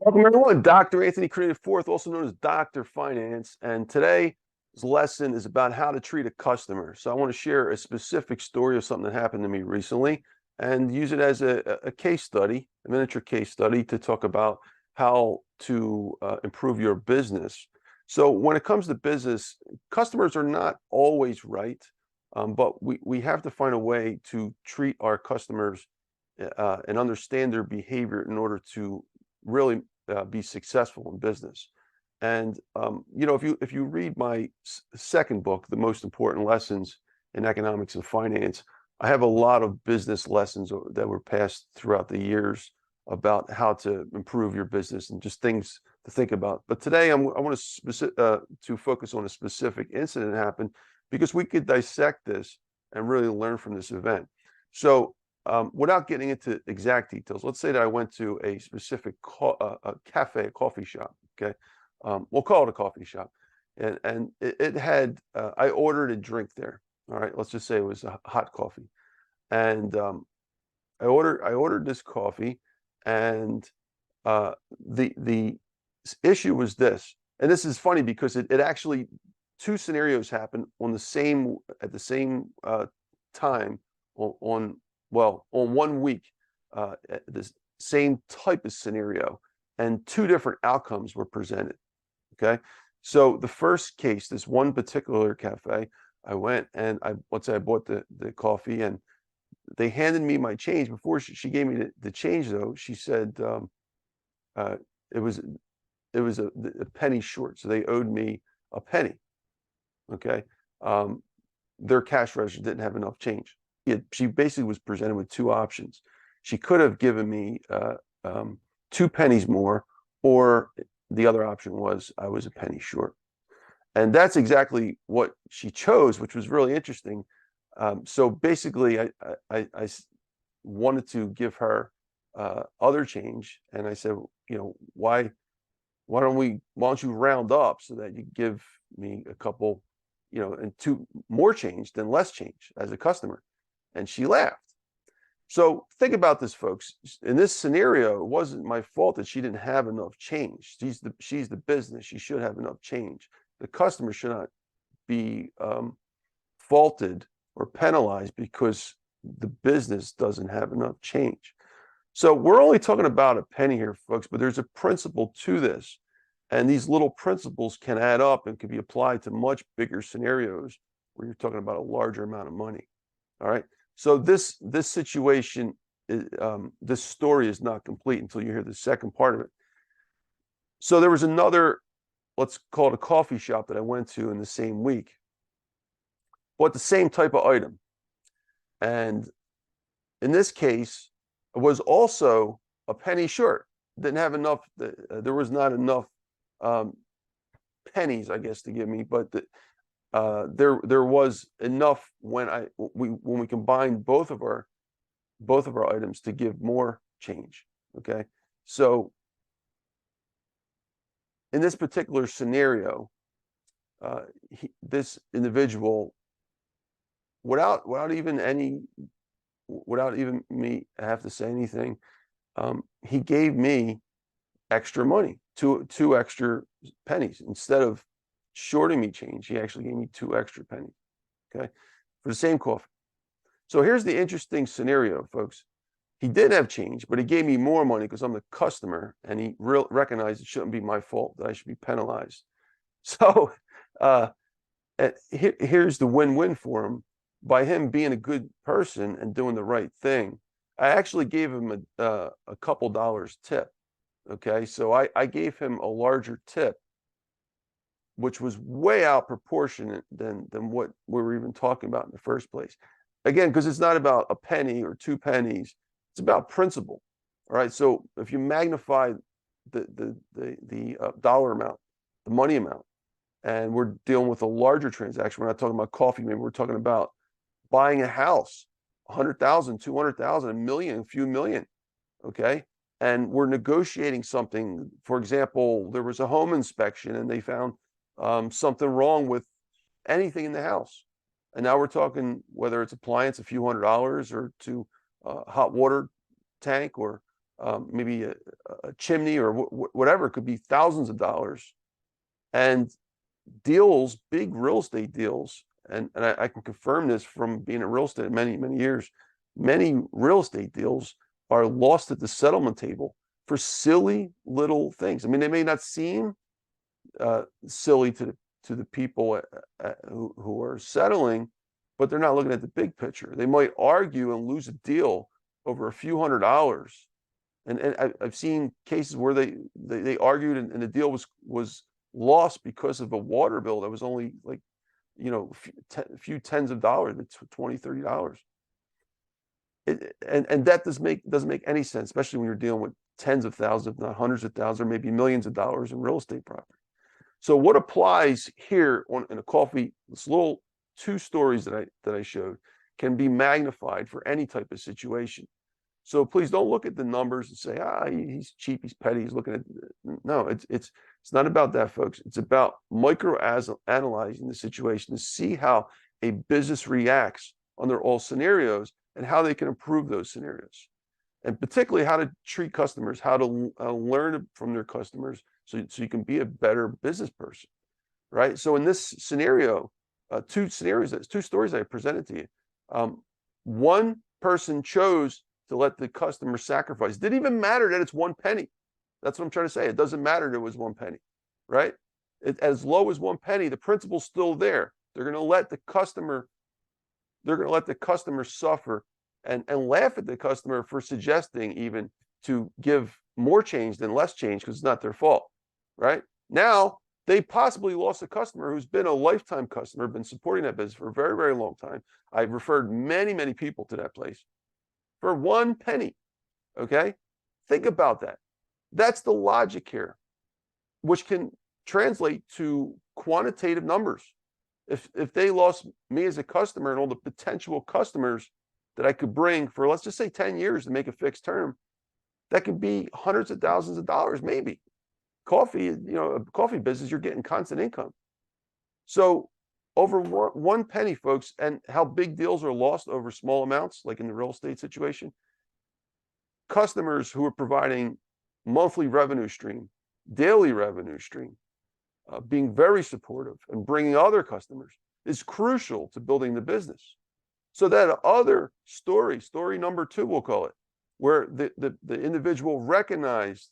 Welcome everyone, Dr. Anthony Criniti IV, also known as Dr. Finance, and today's lesson is about how to treat a customer. So I want to share a specific story of something that happened to me recently and use it as a case study, a miniature case study to talk about how to improve your business. So when it comes to business, customers are not always right, but we have to find a way to treat our customers and understand their behavior in order to really be successful in business. And if you read my second book, The Most Important Lessons in Economics and Finance, I have a lot of business lessons that were passed throughout the years about how to improve your business and just things to think about. But today I want to focus on a specific incident that happened because we could dissect this and really learn from this event. So without getting into exact details, let's say that I went to a specific cafe, a coffee shop. Okay, we'll call it a coffee shop, and it had I ordered a drink there. All right, let's just say it was a hot coffee, and I ordered this coffee, and the issue was this, and this is funny because it actually two scenarios happened on the same time on 1 week, this same type of scenario, and two different outcomes were presented. Okay, so the first case, this one particular cafe, I went and let's say I bought the coffee, and they handed me my change. Before she gave me the change, though, she said it was a penny short, so they owed me a penny. Okay, their cash register didn't have enough change. She basically was presented with two options. She could have given me 2 pennies more, or the other option was I was a penny short. And that's exactly what she chose, which was really interesting. So basically, I wanted to give her other change, and I said, why don't you round up so that you give me a couple, and 2 more change than less change as a customer. And she laughed. So think about this, folks. In this scenario, it wasn't my fault that she didn't have enough change. She's the business. She should have enough change. The customer should not be faulted or penalized because the business doesn't have enough change. So we're only talking about a penny here, folks, but there's a principle to this. And these little principles can add up and can be applied to much bigger scenarios where you're talking about a larger amount of money. All right. So this situation, this story is not complete until you hear the second part of it. So there was another, let's call it a coffee shop that I went to in the same week, bought the same type of item. And in this case, it was also a penny short. Didn't have enough, there was not enough pennies, I guess, to give me, but there was enough when we combined both of our items to give more change. Okay, so in this particular scenario, this individual, without even me have to say anything, he gave me extra money, two extra pennies. Instead of shorting me change, he actually gave me 2 extra pennies, okay, for the same coffee. So here's the interesting scenario, folks. He did have change, but he gave me more money because I'm the customer, and he recognized it shouldn't be my fault, that I should be penalized. So here's the win-win for him. By him being a good person and doing the right thing, I actually gave him a couple dollars tip. Okay, so I gave him a larger tip, which was way out proportionate than what we were even talking about in the first place. Again, because it's not about a penny or 2 pennies, it's about principle. All right, so if you magnify the dollar amount, the money amount, and we're dealing with a larger transaction, we're not talking about coffee, maybe we're talking about buying a house, 100,000, 200,000, a million, a few million, okay? And we're negotiating something. For example, there was a home inspection and they found something wrong with anything in the house. And now we're talking whether it's appliance, a few $100s, or to hot water tank, or maybe a chimney or whatever. It could be thousands of dollars. And deals, big real estate deals, and I can confirm this from being in real estate many, many years, many real estate deals are lost at the settlement table for silly little things. I mean, they may not seem silly to the people who are settling, but they're not looking at the big picture. They might argue and lose a deal over a few $100s. And I've seen cases where they argued and the deal was lost because of a water bill that was only like, you know, a few tens of dollars, $20, $30. And that doesn't make any sense, especially when you're dealing with tens of thousands, if not hundreds of thousands, or maybe millions of dollars in real estate property. So what applies here in a coffee, this little two stories that I showed can be magnified for any type of situation. So please don't look at the numbers and say, he's cheap, he's petty, he's looking at, no, it's not about that, folks. It's about analyzing the situation to see how a business reacts under all scenarios and how they can improve those scenarios. And particularly how to treat customers, how to learn from their customers so you can be a better business person, right? So in this scenario, two stories I presented to you. One person chose to let the customer sacrifice. It didn't even matter that it's 1 penny. That's what I'm trying to say. It doesn't matter that it was 1 penny, right? As low as 1 penny, the principle's still there. They're going to let the customer suffer and laugh at the customer for suggesting even to give more change than less change because it's not their fault, right? Now, they possibly lost a customer who's been a lifetime customer, been supporting that business for a very, very long time. I've referred many, many people to that place for 1 penny, okay? Think about that. That's the logic here, which can translate to quantitative numbers. If they lost me as a customer and all the potential customers that I could bring for, let's just say 10 years to make a fixed term, that could be hundreds of thousands of dollars, maybe. Coffee, a coffee business, you're getting constant income. So over 1 penny, folks, and how big deals are lost over small amounts, like in the real estate situation. Customers who are providing monthly revenue stream, daily revenue stream, being very supportive and bringing other customers is crucial to building the business. So that other story number 2, we'll call it, where the individual recognized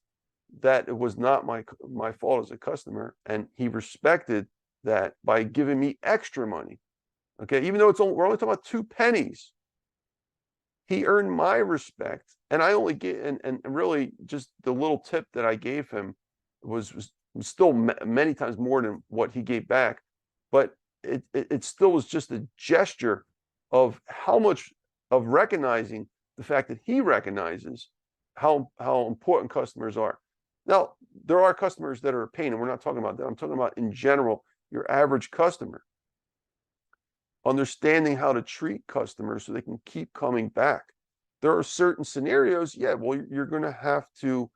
that it was not my fault as a customer, and he respected that by giving me extra money. Okay, even though we're only talking about 2 pennies, he earned my respect, and I only get and really just the little tip that I gave him was still many times more than what he gave back, but it still was just a gesture of how much of recognizing the fact that he recognizes how important customers are. Now, there are customers that are a pain, and we're not talking about that. I'm talking about in general, your average customer. Understanding how to treat customers so they can keep coming back. There are certain scenarios, well, you're going to have to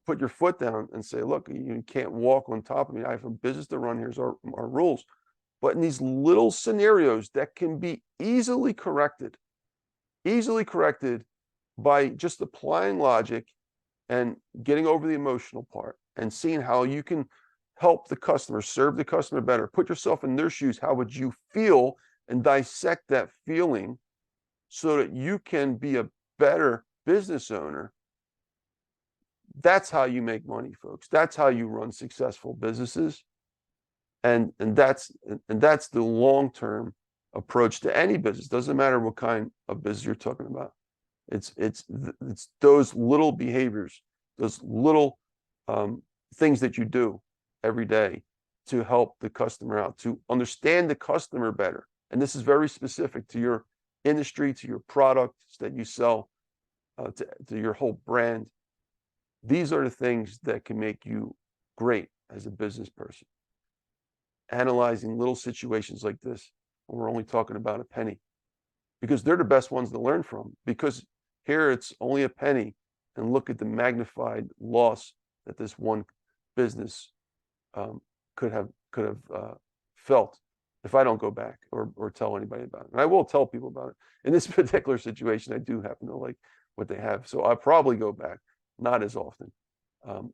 put your foot down and say, look, you can't walk on top of me. I have a business to run. Here's our rules. But in these little scenarios that can be easily corrected by just applying logic and getting over the emotional part and seeing how you can help the customer, serve the customer better, put yourself in their shoes. How would you feel? And dissect that feeling so that you can be a better business owner. That's how you make money, folks. That's how you run successful businesses. And that's the long-term approach to any business. Doesn't matter what kind of business you're talking about. It's those little behaviors, those little things that you do every day to help the customer out, to understand the customer better. And this is very specific to your industry, to your products that you sell, to your whole brand. These are the things that can make you great as a business person. Analyzing little situations like this, when we're only talking about a penny, because they're the best ones to learn from. Because here it's only a penny, and look at the magnified loss that this one business could have felt if I don't go back or tell anybody about it. And I will tell people about it. In this particular situation, I do happen to like what they have, so I'll probably go back. not as often.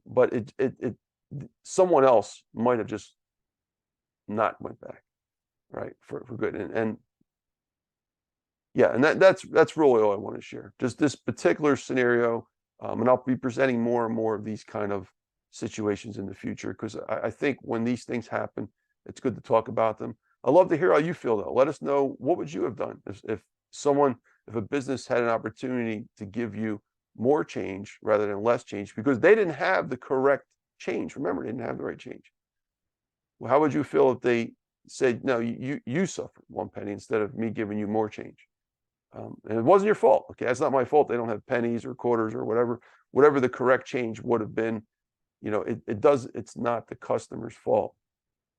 But someone else might have just not went back, right, for good. And yeah, and that's really all I want to share. Just this particular scenario, and I'll be presenting more and more of these kind of situations in the future, because I think when these things happen, it's good to talk about them. I'd love to hear how you feel, though. Let us know, what would you have done if a business had an opportunity to give you more change rather than less change because they didn't have the correct change. Remember, they didn't have the right change. Well, how would you feel if they said, no, you suffered 1 penny instead of me giving you more change? And it wasn't your fault. Okay, that's not my fault. They don't have pennies or quarters or whatever the correct change would have been. You know, it's not the customer's fault.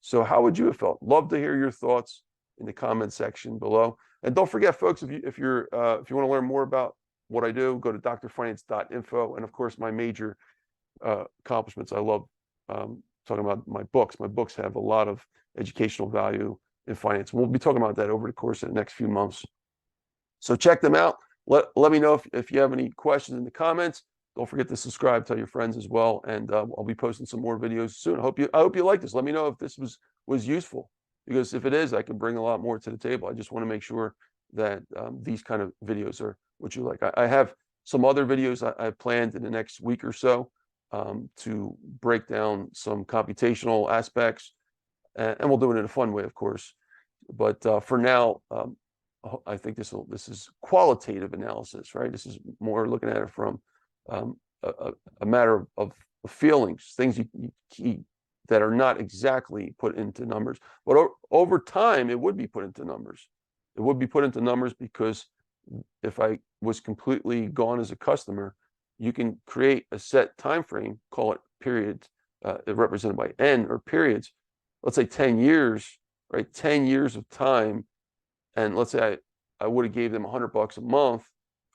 So how would you have felt? Love to hear your thoughts in the comment section below. And don't forget, folks, if you want to learn more about what I do, go to drfinance.info. And of course, my major accomplishments. I love talking about my books. My books have a lot of educational value in finance. We'll be talking about that over the course of the next few months. So check them out. Let me know if you have any questions in the comments. Don't forget to subscribe, tell your friends as well, and I'll be posting some more videos soon. I hope you like this. Let me know if this was useful, because if it is, I can bring a lot more to the table. I just want to make sure that these kind of videos are what you like. I have some other videos I planned in the next week or so to break down some computational aspects, and we'll do it in a fun way, of course. But for now, I think this is qualitative analysis, right? This is more looking at it from a matter of feelings, things you that are not exactly put into numbers, but over time it would be put into numbers. It would be put into numbers because if I was completely gone as a customer, you can create a set time frame, call it periods, represented by N or periods. Let's say 10 years, right? 10 years of time, and let's say I would have gave them $100 a month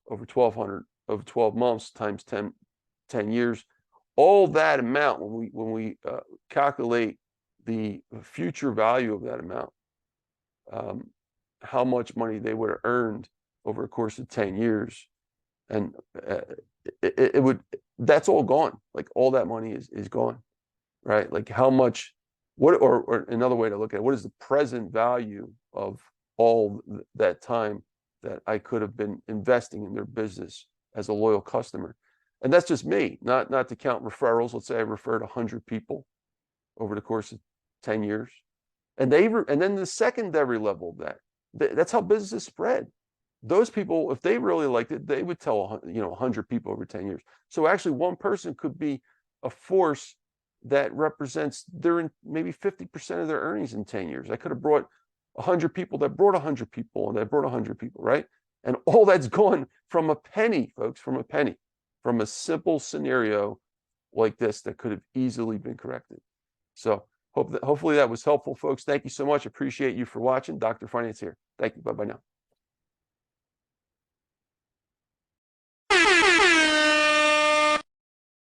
over 12 months times 10 years. All that amount, when we calculate the future value of that amount, how much money they would have earned over a course of 10 years, and that's all gone. Like, all that money is gone, right? Like, how much, or another way to look at it, what is the present value of all that time that I could have been investing in their business as a loyal customer? And that's just me, not to count referrals. Let's say I referred 100 people over the course of 10 years. And then the secondary level of that's how businesses spread. Those people, if they really liked it, they would tell 100 people over 10 years. So actually, one person could be a force that represents maybe 50% of their earnings in 10 years. I could have brought 100 people that brought 100 people, and that brought 100 people, right? And all that's gone from a penny, folks, from a penny, from a simple scenario like this that could have easily been corrected. So hopefully that was helpful, folks. Thank you so much. Appreciate you for watching. Dr. Finance here. Thank you. Bye-bye now.